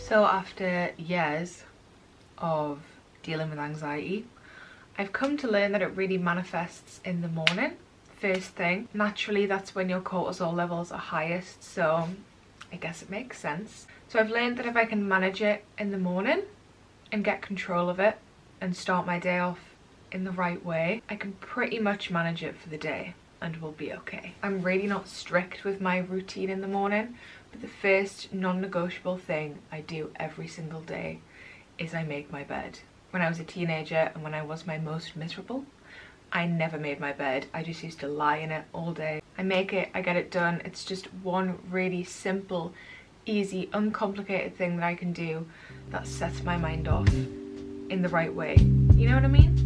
So after years of dealing with anxiety, I've come to learn that it really manifests in the morning, first thing. Naturally, that's when your cortisol levels are highest, so I guess it makes sense. So I've learned that if I can manage it in the morning and get control of it and start my day off in the right way, I can pretty much manage it for the day and we'll be okay. I'm really not strict with my routine in the morning, but the first non-negotiable thing I do every single day is I make my bed. When I was a teenager and when I was my most miserable, I never made my bed. I just used to lie in it all day. I make it, I get it done. It's just one really simple, easy, uncomplicated thing that I can do that sets my mind off in the right way. You know what I mean?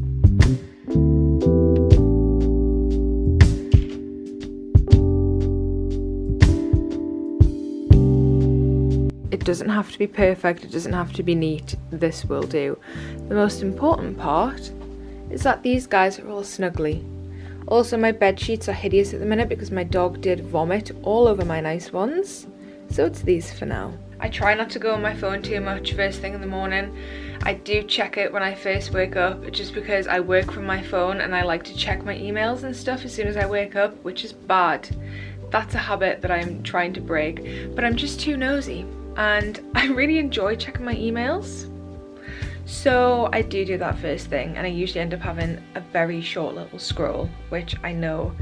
It doesn't have to be perfect, it doesn't have to be neat, this will do. The most important part is that these guys are all snuggly. Also, my bed sheets are hideous at the minute because my dog did vomit all over my nice ones, so it's these for now. I try not to go on my phone too much first thing in the morning. I do check it when I first wake up, just because I work from my phone and I like to check my emails and stuff as soon as I wake up, which is bad. That's a habit that I'm trying to break, but I'm just too nosy. And I really enjoy checking my emails, so I do that first thing, and I usually end up having a very short little scroll, which I know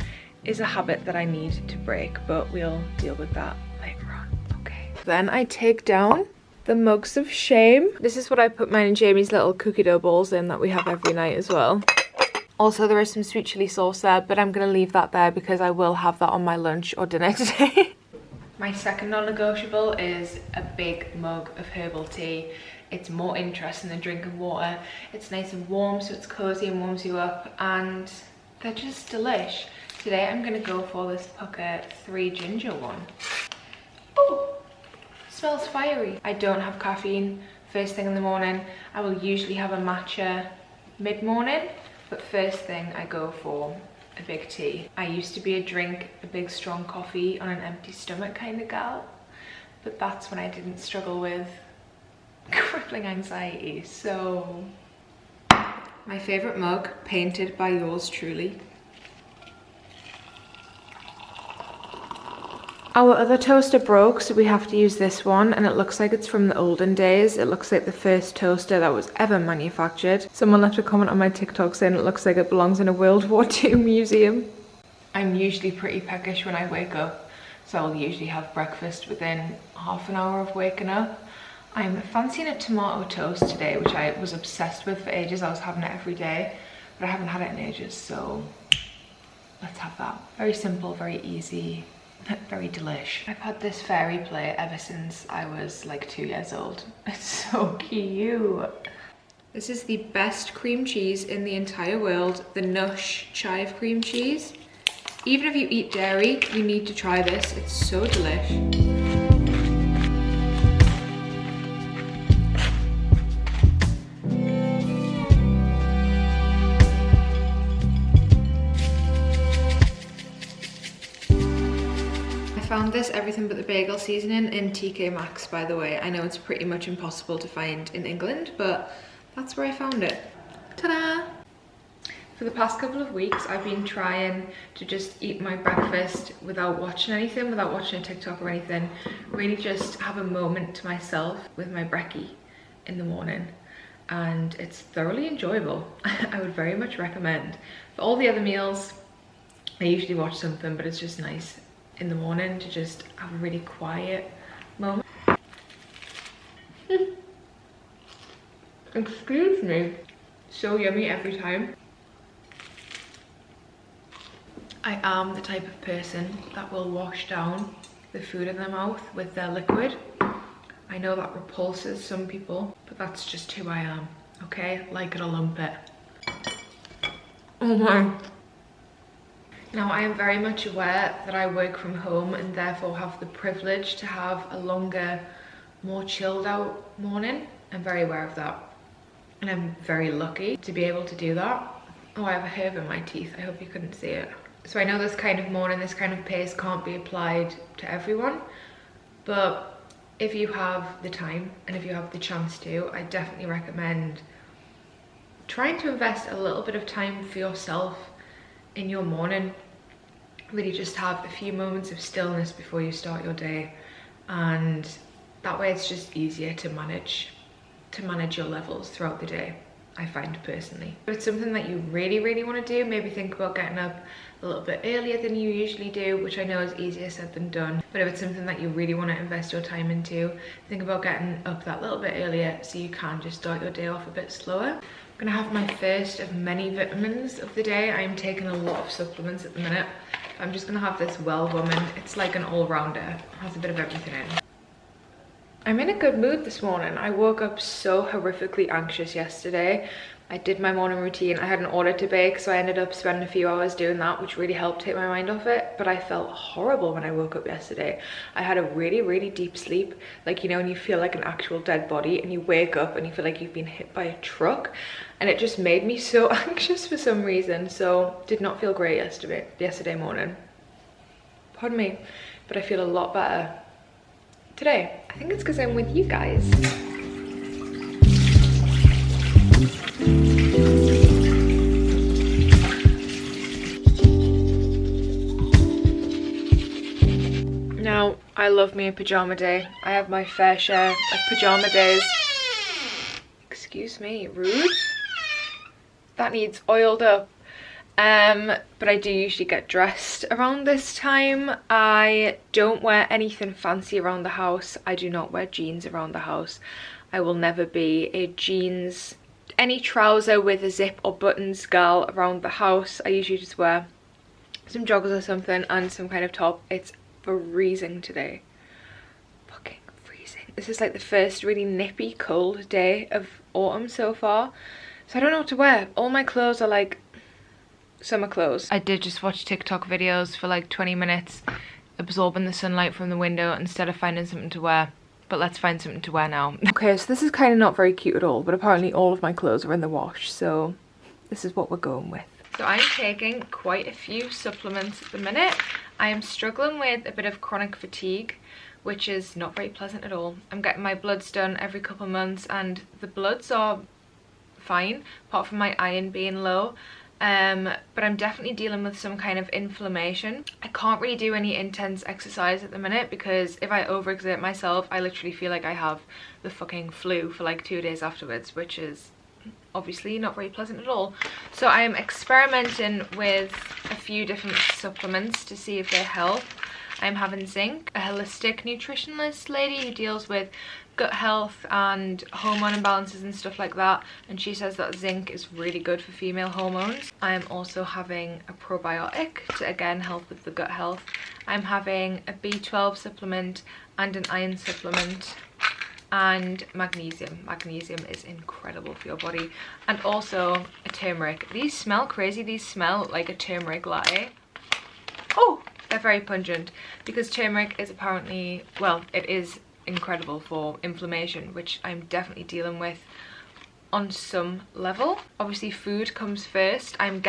is a habit that I need to break, but we'll deal with that later on. Okay, then I take down the mugs of shame. This is what I put mine and Jamie's little cookie dough balls in that we have every night as well. Also, there is some sweet chili sauce there, but I'm gonna leave that there because I will have that on my lunch or dinner today. My second non-negotiable is a big mug of herbal tea. It's more interesting than drinking water. It's nice and warm, so it's cozy and warms you up, and they're just delish. Today I'm gonna go for this Pucker 3 ginger one. Oh, smells fiery. I don't have caffeine first thing in the morning. I will usually have a matcha mid-morning, but first thing I go for a big tea. I used to be a big strong coffee on an empty stomach kind of gal, but that's when I didn't struggle with crippling anxiety. So my favorite mug, painted by yours truly. Our other toaster broke, so we have to use this one, and it looks like it's from the olden days. It looks like the first toaster that was ever manufactured. Someone left a comment on my TikTok saying it looks like it belongs in a World War II museum. I'm usually pretty peckish when I wake up, so I'll usually have breakfast within half an hour of waking up. I'm fancying a tomato toast today, which I was obsessed with for ages. I was having it every day, but I haven't had it in ages, so let's have that. Very simple, very easy. Very delish. I've had this fairy plate ever since I was like 2 years old. It's so cute. This is the best cream cheese in the entire world, the Nush chive cream cheese. Even if you eat dairy, you need to try this. It's so delish. Found this everything but the bagel seasoning in TK Maxx, by the way. I know it's pretty much impossible to find in England, but that's where I found it. Ta-da! For the past couple of weeks, I've been trying to just eat my breakfast without watching anything, without watching a TikTok or anything. Really just have a moment to myself with my brekkie in the morning. And it's thoroughly enjoyable. I would very much recommend. For all the other meals, I usually watch something, but it's just nice in the morning to just have a really quiet moment. Excuse me. So yummy every time. I am the type of person that will wash down the food in their mouth with their liquid. I know that repulses some people, but that's just who I am, okay? Like it or lump it. Oh my. Now, I am very much aware that I work from home and therefore have the privilege to have a longer, more chilled out morning. I'm very aware of that. And I'm very lucky to be able to do that. Oh, I have a herb in my teeth. I hope you couldn't see it. So I know this kind of morning, this kind of pace can't be applied to everyone, but if you have the time and if you have the chance to, I definitely recommend trying to invest a little bit of time for yourself in your morning. Really just have a few moments of stillness before you start your day, and that way it's just easier to manage your levels throughout the day, I find personally. If it's something that you really want to do, maybe think about getting up a little bit earlier than you usually do, which I know is easier said than done. But if it's something that you really want to invest your time into, think about getting up that little bit earlier so you can just start your day off a bit slower. I'm gonna have my first of many vitamins of the day. I am taking a lot of supplements at the minute. I'm just gonna have this well woman. It's like an all-rounder, has a bit of everything in. I'm in a good mood this morning. I woke up so horrifically anxious yesterday. I did my morning routine. I had an order to bake, so I ended up spending a few hours doing that, which really helped take my mind off it. But I felt horrible when I woke up yesterday. I had a really deep sleep. Like, you know, when you feel like an actual dead body and you wake up and you feel like you've been hit by a truck. And it just made me so anxious for some reason. So did not feel great yesterday morning. Pardon me. But I feel a lot better today. I think it's because I'm with you guys. Now, I love me a pajama day. I have my fair share of pajama days. Excuse me, rude. That needs oiled up. But I do usually get dressed around this time. I don't wear anything fancy around the house. I do not wear jeans around the house. I will never be a jeans, any trouser with a zip or buttons girl around the house. I usually just wear some joggers or something and some kind of top. It's freezing today. Fucking freezing. This is like the first really nippy cold day of autumn so far. So I don't know what to wear. All my clothes are like summer clothes. I did just watch TikTok videos for like 20 minutes, absorbing the sunlight from the window instead of finding something to wear. But let's find something to wear now. Okay, so this is kind of not very cute at all, but apparently all of my clothes are in the wash, so this is what we're going with. So I'm taking quite a few supplements at the minute. I am struggling with a bit of chronic fatigue, which is not very pleasant at all. I'm getting my bloods done every couple of months and the bloods are fine, apart from my iron being low. But I'm definitely dealing with some kind of inflammation. I can't really do any intense exercise at the minute because if I overexert myself, I literally feel like I have the fucking flu for like 2 days afterwards, which is obviously not very pleasant at all. So I am experimenting with a few different supplements to see if they help. I'm having Zinc, a holistic nutritionist lady who deals with gut health and hormone imbalances and stuff like that, and she says that zinc is really good for female hormones. I am also having a probiotic to again help with the gut health. I'm having a B12 supplement and an iron supplement and magnesium. Magnesium is incredible for your body, and also a turmeric. These smell crazy. These smell like a turmeric latte. Oh, they're very pungent because turmeric is apparently, well, it is incredible for inflammation, which I'm definitely dealing with on some level. Obviously food comes first. I'm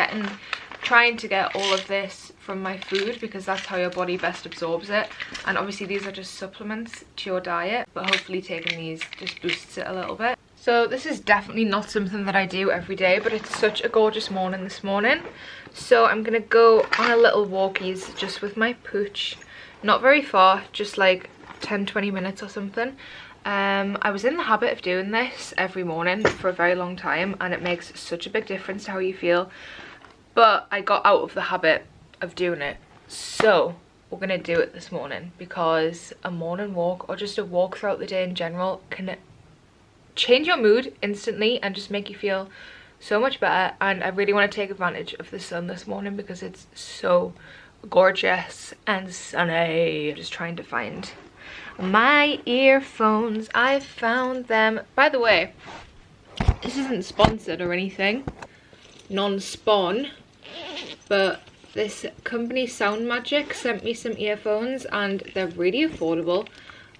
trying to get all of this from my food because that's how your body best absorbs it, and obviously these are just supplements to your diet, but hopefully taking these just boosts it a little bit. So this is definitely not something that I do every day, but it's such a gorgeous morning this morning, so I'm gonna go on a little walkies just with my pooch. Not very far, just like 10-20 minutes or something. I was in the habit of doing this every morning for a very long time, and it makes such a big difference to how you feel, but I got out of the habit of doing it, so we're gonna do it this morning because a morning walk or just a walk throughout the day in general can change your mood instantly and just make you feel so much better. And I really want to take advantage of the sun this morning because it's so gorgeous and sunny. Just trying to find my earphones. I found them. By the way, this isn't sponsored or anything, non-spawn, but this company Sound Magic sent me some earphones and they're really affordable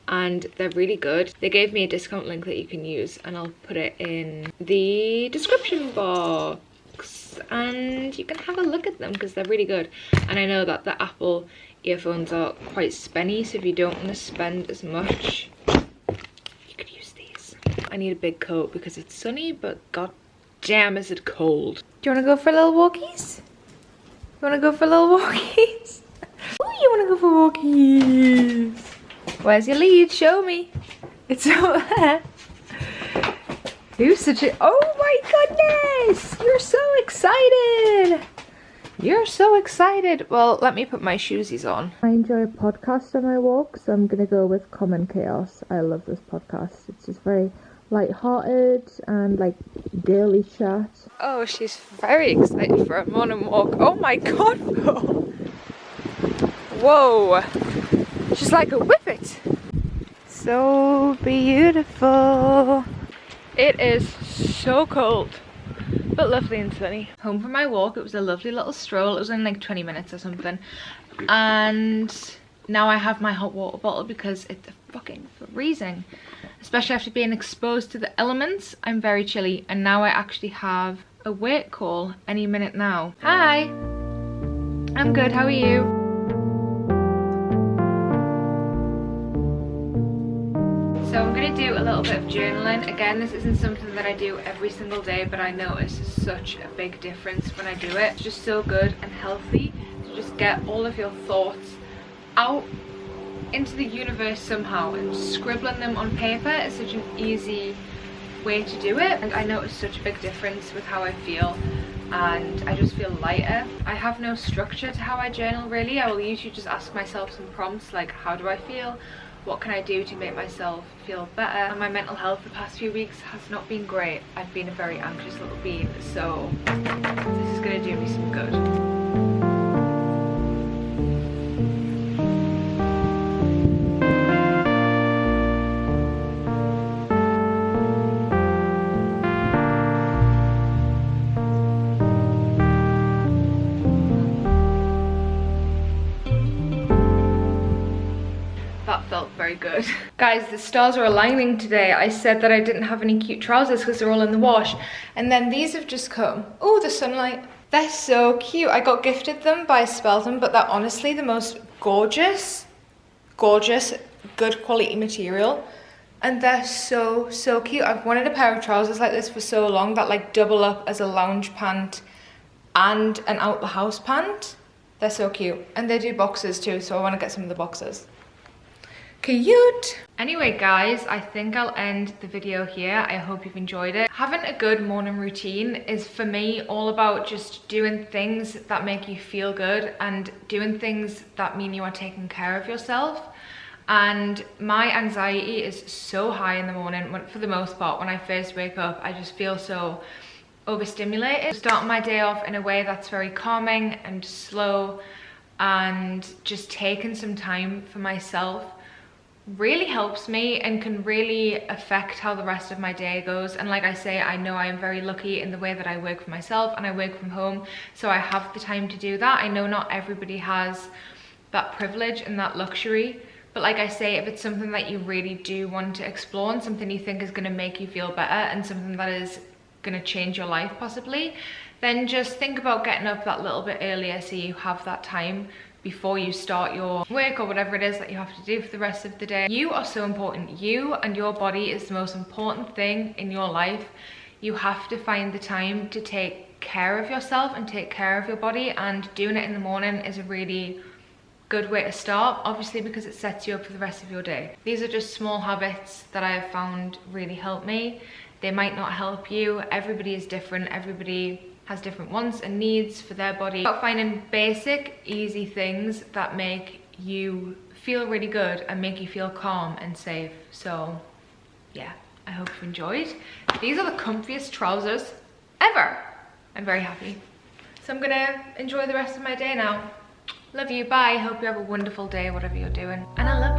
and they're really good. They gave me a discount link that you can use and I'll put it in the description box and you can have a look at them because they're really good. And I know that the Apple earphones are quite spenny, so if you don't want to spend as much I need a big coat because it's sunny, but god damn is it cold. Do you want to go for little walkies? You want to go for little walkies? Oh, you want to go for walkies? Where's your lead? Show me. It's over there. Who's such a... Oh my goodness! You're so excited! You're so excited. Well, let me put my shoesies on. I enjoy a podcast on my walk, so I'm going to go with Common Chaos. I love this podcast. It's just very light-hearted and like girly chat. Oh, she's very excited for a morning walk. Oh my god! Whoa! She's like a whippet. So beautiful. It is so cold, but lovely and sunny. Home from my walk. It was a lovely little stroll. It was only like 20 minutes or something. And now I have my hot water bottle because it's fucking freezing. Especially after being exposed to the elements. I'm very chilly. And now I actually have a wake call any minute now. Hi! I'm good, how are you? So I'm going to do a little bit of journaling. Again, this isn't something that I do every single day, but I notice such a big difference when I do it. It's just so good and healthy to just get all of your thoughts out into the universe somehow, and scribbling them on paper is such an easy way to do it. And I notice such a big difference with how I feel, and I just feel lighter. I have no structure to how I journal really. I will usually just ask myself some prompts like, how do I feel? What can I do to make myself feel better? And my mental health the past few weeks has not been great. I've been a very anxious little bean, so this is going to do me some good. That felt very good. Guys, the stars are aligning today. I said that I didn't have any cute trousers because they're all in the wash. And then these have just come. Oh, the sunlight. They're so cute. I got gifted them by Spelton, but they're honestly the most gorgeous, good quality material. And they're so, so cute. I've wanted a pair of trousers like this for so long that like double up as a lounge pant and an out the house pant. They're so cute. And they do boxers too, so I want to get some of the boxers. Cute. Anyway guys, I think I'll end the video here. I hope you've enjoyed it. Having a good morning routine is for me all about just doing things that make you feel good and doing things that mean you are taking care of yourself. And my anxiety is so high in the morning. For the most part, when I first wake up, I just feel so overstimulated. Starting my day off in a way that's very calming and slow and just taking some time for myself really helps me and can really affect how the rest of my day goes. And like I say, I know I am very lucky in the way that I work for myself and I work from home, so I have the time to do that. I know not everybody has that privilege and that luxury, but like I say, if it's something that you really do want to explore and something you think is going to make you feel better and something that is going to change your life possibly, then just think about getting up that little bit earlier so you have that time before you start your work or whatever it is that you have to do for the rest of the day. You are so important. You and your body is the most important thing in your life. You have to find the time to take care of yourself and take care of your body, and doing it in the morning is a really good way to start, obviously, because it sets you up for the rest of your day. These are just small habits that I have found really help me. They might not help you. Everybody is different. Everybody has different wants and needs for their body. About finding basic, easy things that make you feel really good and make you feel calm and safe. So yeah, I hope you enjoyed. These are the comfiest trousers ever. I'm very happy. So I'm gonna enjoy the rest of my day now. Love you, bye. Hope you have a wonderful day, whatever you're doing. And I love you.